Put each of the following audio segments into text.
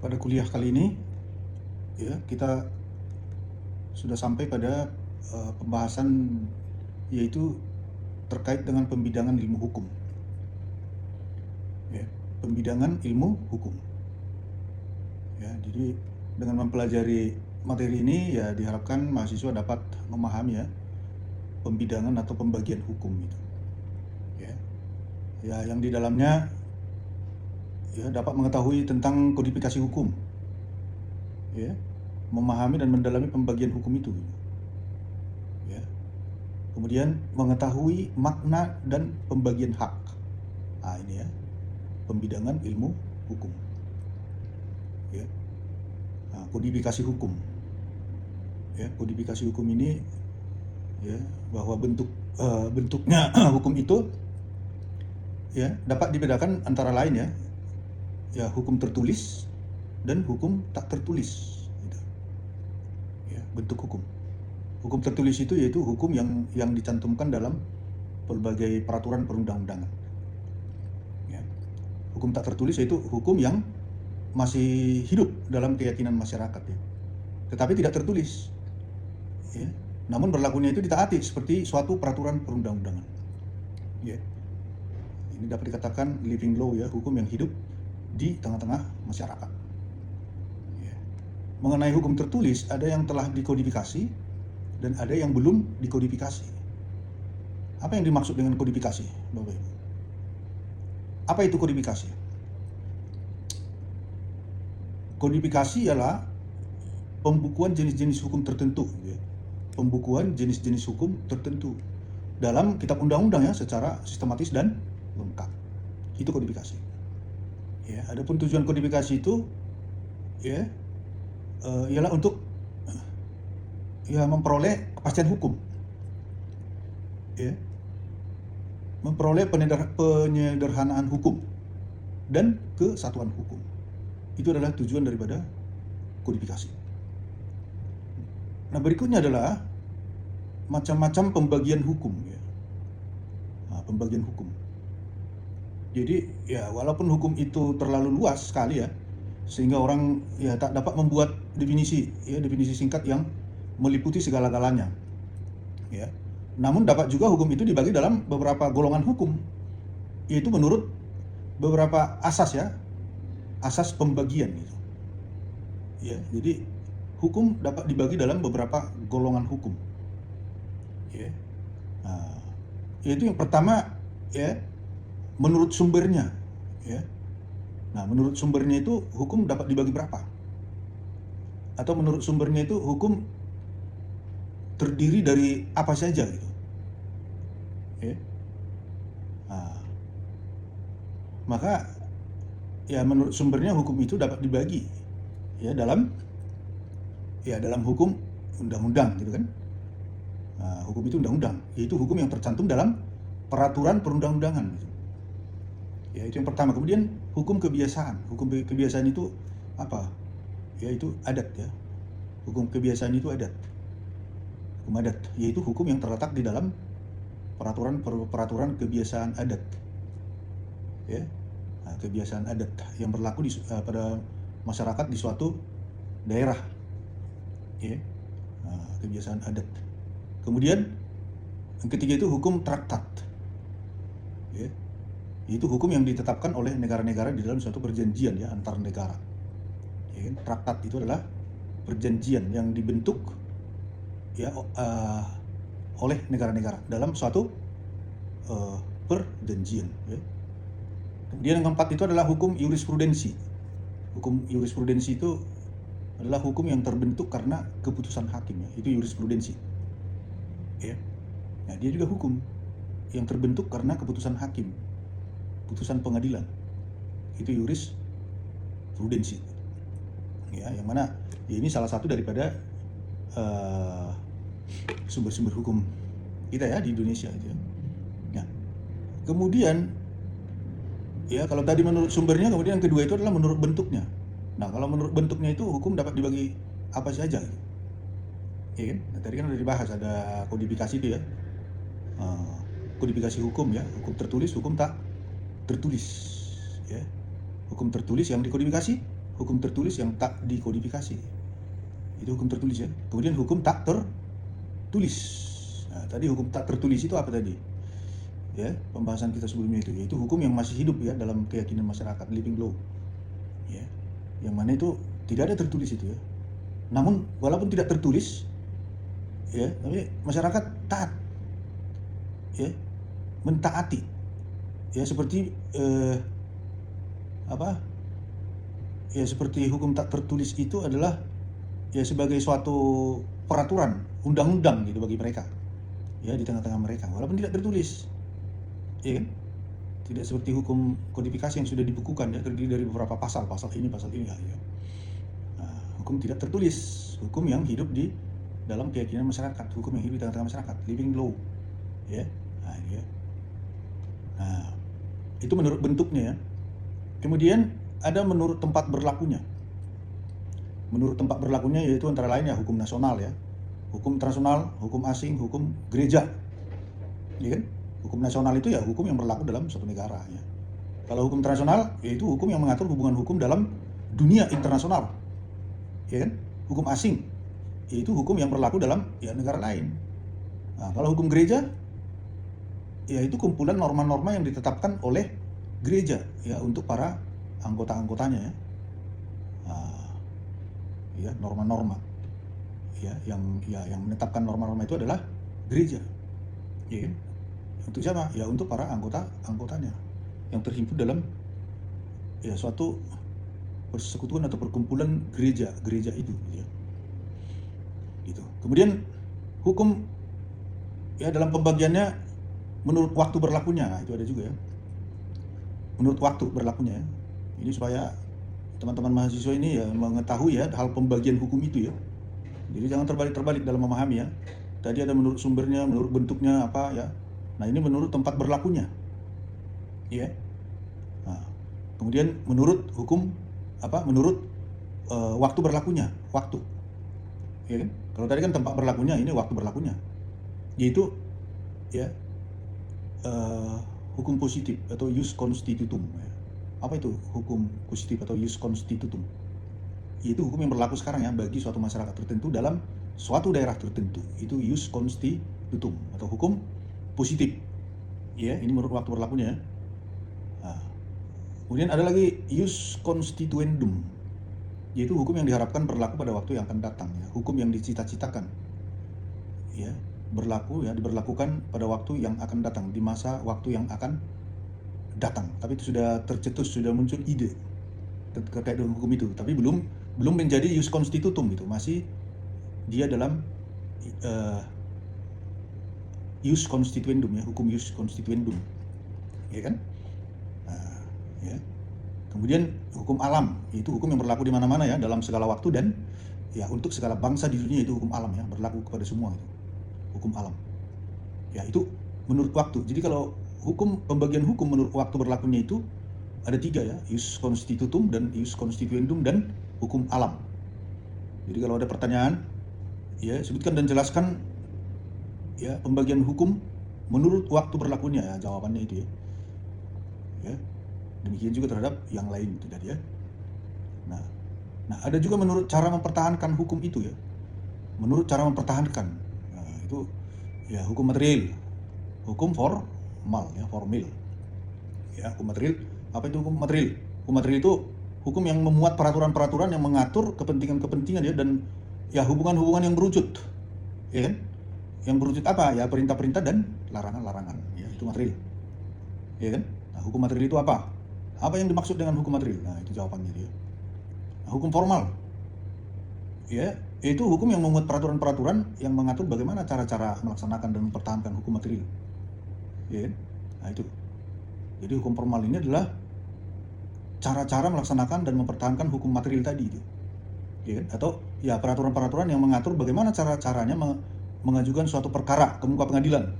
Pada kuliah kali ini, ya, kita sudah sampai pada pembahasan yaitu terkait dengan pembidangan ilmu hukum. Ya, pembidangan ilmu hukum. Ya, jadi dengan mempelajari materi ini ya diharapkan mahasiswa dapat memahami ya pembidangan atau pembagian hukum itu. Ya, yang di dalamnya ya dapat mengetahui tentang kodifikasi hukum. Ya, memahami dan mendalami pembagian hukum itu. Ya. Kemudian mengetahui makna dan pembagian hak. Nah, ini ya, pembidangan ilmu hukum. Ya. Nah, kodifikasi hukum. Ya, kodifikasi hukum ini ya bahwa bentuknya hukum itu ya dapat dibedakan antara lain ya hukum tertulis dan hukum tak tertulis. Gitu. Ya, bentuk hukum. Hukum tertulis itu yaitu hukum yang dicantumkan dalam berbagai peraturan perundang-undangan. Ya. Hukum tak tertulis yaitu hukum yang masih hidup dalam keyakinan masyarakat, ya. Tetapi tidak tertulis. Ya. Namun berlakunya itu ditaati seperti suatu peraturan perundang-undangan. Ya. Ini dapat dikatakan living law, ya, hukum yang hidup di tengah-tengah masyarakat. Ya. Mengenai hukum tertulis, ada yang telah dikodifikasi dan ada yang belum dikodifikasi. Apa yang dimaksud dengan kodifikasi, Bapak Ibu? Apa itu kodifikasi? Kodifikasi ialah pembukuan jenis-jenis hukum tertentu, ya. Pembukuan jenis-jenis hukum tertentu dalam kitab undang-undang ya secara sistematis dan lengkap. Itu kodifikasi. Ya, adapun tujuan kodifikasi itu ya ialah untuk ya memperoleh kepastian hukum. Ya. Memperoleh penyederhanaan hukum dan kesatuan hukum. Itu adalah tujuan daripada kodifikasi. Nah, berikutnya adalah macam-macam pembagian hukum, ya. Nah, pembagian hukum. Jadi ya walaupun hukum itu terlalu luas sekali ya, sehingga orang ya tak dapat membuat definisi singkat yang meliputi segala-galanya. Ya. Namun dapat juga hukum itu dibagi dalam beberapa golongan hukum, yaitu menurut beberapa asas ya, asas pembagian gitu. Ya, jadi hukum dapat dibagi dalam beberapa golongan hukum. Ya. Nah, yaitu yang pertama ya menurut sumbernya, ya. Nah, menurut sumbernya itu hukum dapat dibagi berapa? Atau menurut sumbernya itu hukum terdiri dari apa saja gitu. Ya. Nah, maka ya menurut sumbernya hukum itu dapat dibagi ya dalam hukum undang-undang gitu kan. Nah, hukum itu undang-undang, yaitu hukum yang tercantum dalam peraturan perundang-undangan gitu. Ya, itu yang pertama. Kemudian hukum kebiasaan. Hukum kebiasaan itu apa? Ya, itu adat ya. Hukum kebiasaan itu adat. Hukum adat, yaitu hukum yang terletak di dalam peraturan kebiasaan adat. Ya. Nah, kebiasaan adat yang berlaku pada masyarakat di suatu daerah. Ya. Nah, kebiasaan adat. Kemudian yang ketiga itu hukum traktat. Ya. Itu hukum yang ditetapkan oleh negara-negara di dalam suatu perjanjian ya antar negara. Ya, traktat itu adalah perjanjian yang dibentuk ya oleh negara-negara dalam suatu perjanjian. Ya. Kemudian yang keempat itu adalah hukum jurisprudensi. Hukum jurisprudensi itu adalah hukum yang terbentuk karena keputusan hakim ya. Itu jurisprudensi. Ya. Nah, dia juga hukum yang terbentuk karena keputusan hakim. Putusan pengadilan itu jurisprudensi ya, yang mana ya ini salah satu daripada sumber-sumber hukum kita ya di Indonesia gitu ya. Nah, kemudian ya kalau tadi menurut sumbernya, kemudian yang kedua itu adalah menurut bentuknya. Nah, kalau menurut bentuknya itu hukum dapat dibagi apa saja gitu. Ya kan? Nah, tadi kan udah dibahas ada kodifikasi itu ya, kodifikasi hukum ya, hukum tertulis, hukum tak tertulis ya. Hukum tertulis yang dikodifikasi hukum tertulis yang tak dikodifikasi. Itu hukum tertulis ya. Kemudian hukum tak tertulis. Nah, tadi hukum tak tertulis itu apa tadi? Ya, pembahasan kita sebelumnya itu, yaitu hukum yang masih hidup ya dalam keyakinan masyarakat, living law. Ya, yang mana itu tidak ada tertulis itu ya. Namun walaupun tidak tertulis, ya, tapi masyarakat taat, ya, mentaati, ya seperti ya seperti hukum tak tertulis itu adalah ya sebagai suatu peraturan, undang-undang gitu bagi mereka, ya di tengah-tengah mereka, walaupun tidak tertulis, ya kan? Tidak seperti hukum kodifikasi yang sudah dibukukan ya, terdiri dari beberapa pasal ini ya. Nah, hukum tidak tertulis, hukum yang hidup di dalam keyakinan masyarakat, hukum yang hidup di tengah-tengah masyarakat, living law, ya. Nah, ya. Nah, itu menurut bentuknya ya. Kemudian ada menurut tempat berlakunya. Menurut tempat berlakunya yaitu antara lain ya hukum nasional ya, hukum internasional, hukum asing, hukum gereja, ya kan? Hukum nasional itu ya hukum yang berlaku dalam suatu negara ya. Kalau hukum internasional yaitu hukum yang mengatur hubungan hukum dalam dunia internasional, ya kan? Hukum asing yaitu hukum yang berlaku dalam ya negara lain. Nah, kalau hukum gereja yaitu kumpulan norma-norma yang ditetapkan oleh gereja ya untuk para anggota-anggotanya ya. Ya, norma-norma ya yang menetapkan norma-norma itu adalah gereja, ya kan? Untuk siapa? Ya untuk para anggotanya yang terhimpun dalam ya suatu persekutuan atau perkumpulan gereja itu ya. Gitu. Kemudian hukum ya dalam pembagiannya menurut waktu berlakunya. Nah, itu ada juga ya, menurut waktu berlakunya ya. Ini supaya teman-teman mahasiswa ini ya mengetahui ya hal pembagian hukum itu ya. Jadi jangan terbalik dalam memahami ya. Tadi ada menurut sumbernya, menurut bentuknya apa ya. Nah, ini menurut tempat berlakunya. Ya. Nah, kemudian menurut hukum menurut waktu berlakunya, waktu. Ya kan? Kalau tadi kan tempat berlakunya, ini waktu berlakunya. Yaitu ya hukum positif atau ius constitutum ya. Apa itu hukum positif atau ius constitutum? Itu hukum yang berlaku sekarang ya bagi suatu masyarakat tertentu dalam suatu daerah tertentu. Itu ius constitutum atau hukum positif. Ya, ini menurut waktu berlakunya. Nah, kemudian ada lagi ius constituendum, yaitu hukum yang diharapkan berlaku pada waktu yang akan datang ya. Hukum yang dicita-citakan ya berlaku ya diberlakukan pada waktu yang akan datang, di masa waktu yang akan datang. Tapi itu sudah tercetus, sudah muncul ide terkait dengan hukum itu, tapi belum menjadi ius constitutum gitu, masih dia dalam ius constituendum ya, hukum ius constituendum, ya kan? Nah, ya. Kemudian hukum alam, itu hukum yang berlaku di mana-mana ya, dalam segala waktu dan ya untuk segala bangsa di dunia, itu hukum alam ya, berlaku kepada semua itu. Hukum alam. Ya, itu menurut waktu. Jadi kalau pembagian hukum menurut waktu berlakunya itu ada 3 ya, ius constitutum dan ius constituendum dan hukum alam. Jadi kalau ada pertanyaan, ya sebutkan dan jelaskan ya pembagian hukum menurut waktu berlakunya ya, jawabannya itu ya. Ya. Demikian juga terhadap yang lain itu tadi ya. Nah, ada juga menurut cara mempertahankan hukum itu ya. Menurut cara mempertahankan. Nah, itu ya hukum material. Hukum formal ya, formil. Ya, hukum material. Apa itu hukum material? Hukum material itu hukum yang memuat peraturan-peraturan yang mengatur kepentingan-kepentingan ya, dan ya hubungan-hubungan yang berwujud. Ya kan? Yang berwujud apa? Ya perintah-perintah dan larangan-larangan. Ya, itu material. Ya kan? Nah, hukum material itu apa? Apa yang dimaksud dengan hukum material? Nah, itu jawabannya dia. Nah, hukum formal. Ya, itu hukum yang memuat peraturan-peraturan yang mengatur bagaimana cara-cara melaksanakan dan mempertahankan hukum material. Ya kan? Nah, itu. Jadi hukum formal ini adalah cara-cara melaksanakan dan mempertahankan hukum material tadi itu. Ya kan? Atau ya peraturan-peraturan yang mengatur bagaimana cara-caranya mengajukan suatu perkara ke muka pengadilan.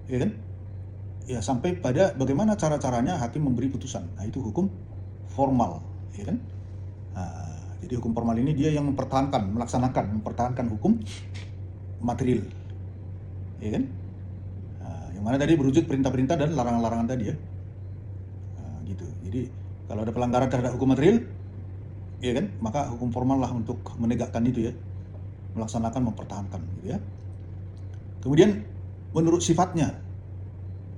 Ya kan? Ya sampai pada bagaimana cara-caranya hakim memberi putusan. Nah, itu hukum formal, ya kan? Nah, jadi hukum formal ini dia yang mempertahankan hukum material. Ya kan? Nah, yang mana tadi berwujud perintah-perintah dan larangan-larangan tadi ya. Nah, gitu. Jadi kalau ada pelanggaran terhadap hukum material, ya kan? Maka hukum formal lah untuk menegakkan itu ya, melaksanakan, mempertahankan gitu ya. Kemudian menurut sifatnya,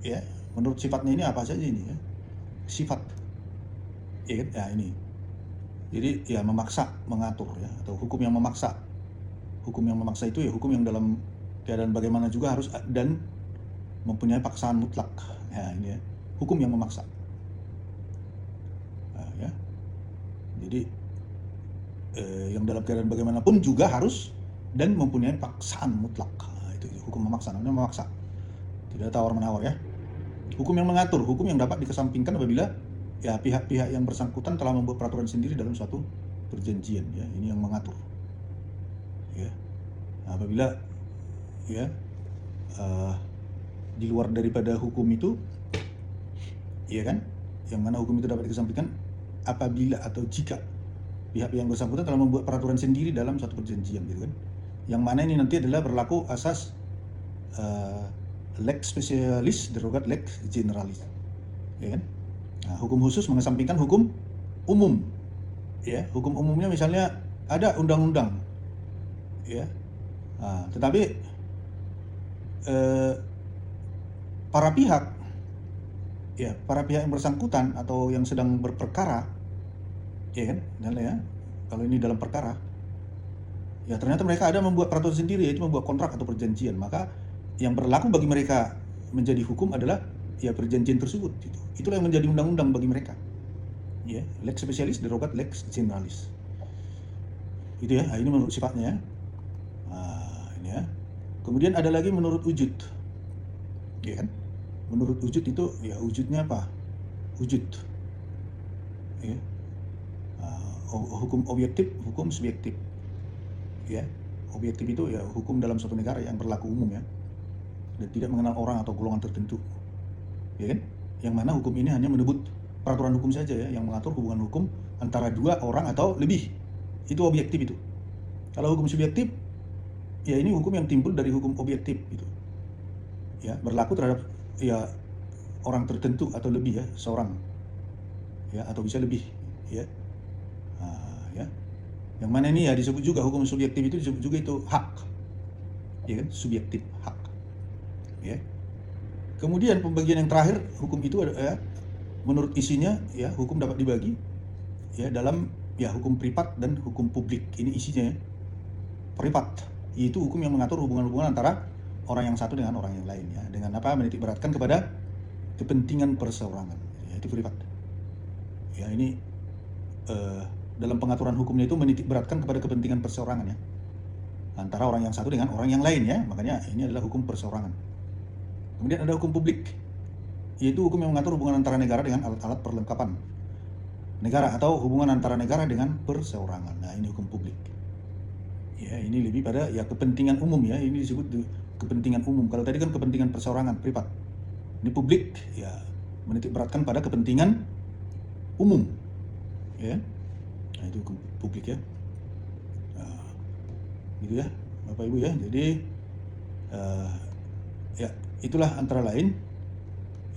ya, menurut sifatnya ini apa saja ini ya? Sifat, ya kan? Ya ini. Jadi ya memaksa, mengatur ya, atau hukum yang memaksa. Hukum yang memaksa itu ya hukum yang dalam keadaan bagaimana juga harus dan mempunyai paksaan mutlak. Ya ini ya, hukum yang memaksa. Nah, ya. Jadi yang dalam keadaan bagaimanapun juga harus dan mempunyai paksaan mutlak. Nah, itu hukum memaksa, namanya memaksa. Tidak tawar-menawar ya. Hukum yang mengatur, hukum yang dapat dikesampingkan apabila ya pihak-pihak yang bersangkutan telah membuat peraturan sendiri dalam suatu perjanjian ya. Ini yang mengatur. Ya. Nah, apabila ya di luar daripada hukum itu, ya kan, yang mana hukum itu dapat dikesampingkan apabila atau jika pihak yang bersangkutan telah membuat peraturan sendiri dalam suatu perjanjian gitu kan, yang mana ini nanti adalah berlaku asas lex specialis derogat lex generalis, ya kan. Nah, hukum khusus mengesampingkan hukum umum, ya. Hukum umumnya misalnya ada undang-undang, ya. Nah, tetapi para pihak yang bersangkutan atau yang sedang berperkara, ya kan, ya, kalau ini dalam perkara, ya ternyata mereka ada membuat peraturan sendiri, yaitu membuat kontrak atau perjanjian, maka yang berlaku bagi mereka menjadi hukum adalah ya perjanjian tersebut. Itulah yang menjadi undang-undang bagi mereka. Ya, lex specialis derogat lex generalis. Itu ya, ini menurut sifatnya. Nah, ini ya. Kemudian ada lagi menurut wujud. Ya kan? Menurut wujud itu ya wujudnya apa? Wujud. Ya. Hukum objektif, hukum subjektif. Ya. Objektif itu ya hukum dalam suatu negara yang berlaku umum ya, dan tidak mengenal orang atau golongan tertentu, ya kan? Yang mana hukum ini hanya menyebut peraturan hukum saja ya, yang mengatur hubungan hukum antara dua orang atau lebih. Itu objektif itu. Kalau hukum subjektif, ya ini hukum yang timbul dari hukum objektif gitu. Ya, berlaku terhadap ya orang tertentu atau lebih ya, seorang. Ya, atau bisa lebih, ya. Nah, ya. Yang mana ini ya disebut juga hukum subjektif itu disebut juga itu hak. Ya kan? Subjektif, hak. Ya. Kemudian pembagian yang terakhir hukum itu ada ya, menurut isinya ya hukum dapat dibagi ya dalam ya hukum privat dan hukum publik. Ini isinya ya. Privat itu hukum yang mengatur hubungan-hubungan antara orang yang satu dengan orang yang lain ya, dengan apa menitik beratkan kepada kepentingan perseorangan. Ya, itu privat. Ya ini dalam pengaturan hukumnya itu menitik beratkan kepada kepentingan perseorangan ya, antara orang yang satu dengan orang yang lain ya. Makanya ini adalah hukum perseorangan. Kemudian ada hukum publik, yaitu hukum yang mengatur hubungan antara negara dengan alat-alat perlengkapan negara atau hubungan antara negara dengan perseorangan. Nah, ini hukum publik. Ya, ini lebih pada ya kepentingan umum ya. Ini disebut kepentingan umum. Kalau tadi kan kepentingan perseorangan privat. Ini publik ya menitik beratkan pada kepentingan umum. Ya. Nah, itu hukum publik ya. Nah, gitu ya, Bapak Ibu ya. Jadi ya itulah antara lain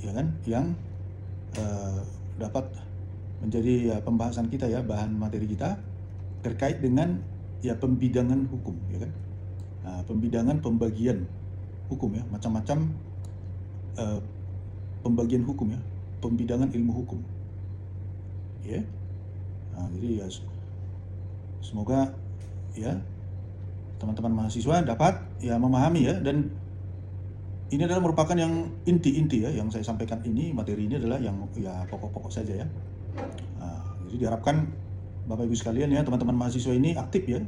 ya kan yang dapat menjadi ya pembahasan kita ya, bahan materi kita terkait dengan ya pembidangan hukum ya kan. Nah, pembidangan pembagian hukum ya, macam-macam pembagian hukum ya, pembidangan ilmu hukum ya. Nah, jadi ya semoga ya teman-teman mahasiswa dapat ya memahami ya, dan ini adalah merupakan yang inti-inti ya yang saya sampaikan ini. Materi ini adalah yang ya pokok-pokok saja ya. Nah, jadi diharapkan Bapak Ibu sekalian ya, teman-teman mahasiswa ini aktif ya,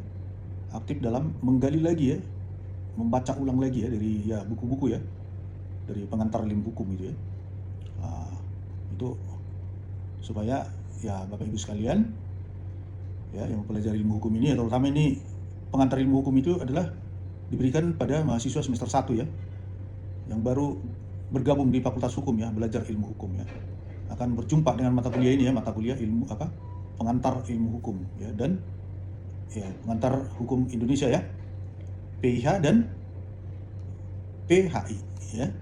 aktif dalam menggali lagi ya, membaca ulang lagi ya dari ya buku-buku ya, dari pengantar ilmu hukum gitu ya. Nah, itu supaya ya Bapak Ibu sekalian ya yang mempelajari ilmu hukum ini, terutama ini pengantar ilmu hukum itu adalah diberikan pada mahasiswa semester 1 ya, yang baru bergabung di Fakultas Hukum ya, belajar ilmu hukum ya, akan berjumpa dengan mata kuliah ini ya, mata kuliah ilmu apa, pengantar ilmu hukum ya, dan ya pengantar hukum Indonesia ya, PIH dan PHI ya.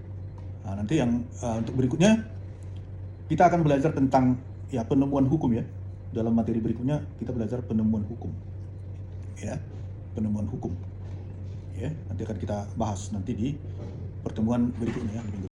Nah, nanti yang untuk berikutnya kita akan belajar tentang ya penemuan hukum ya, dalam materi berikutnya kita belajar penemuan hukum. Ya, penemuan hukum. Ya, nanti akan kita bahas nanti di pertemuan berikutnya ya, minggu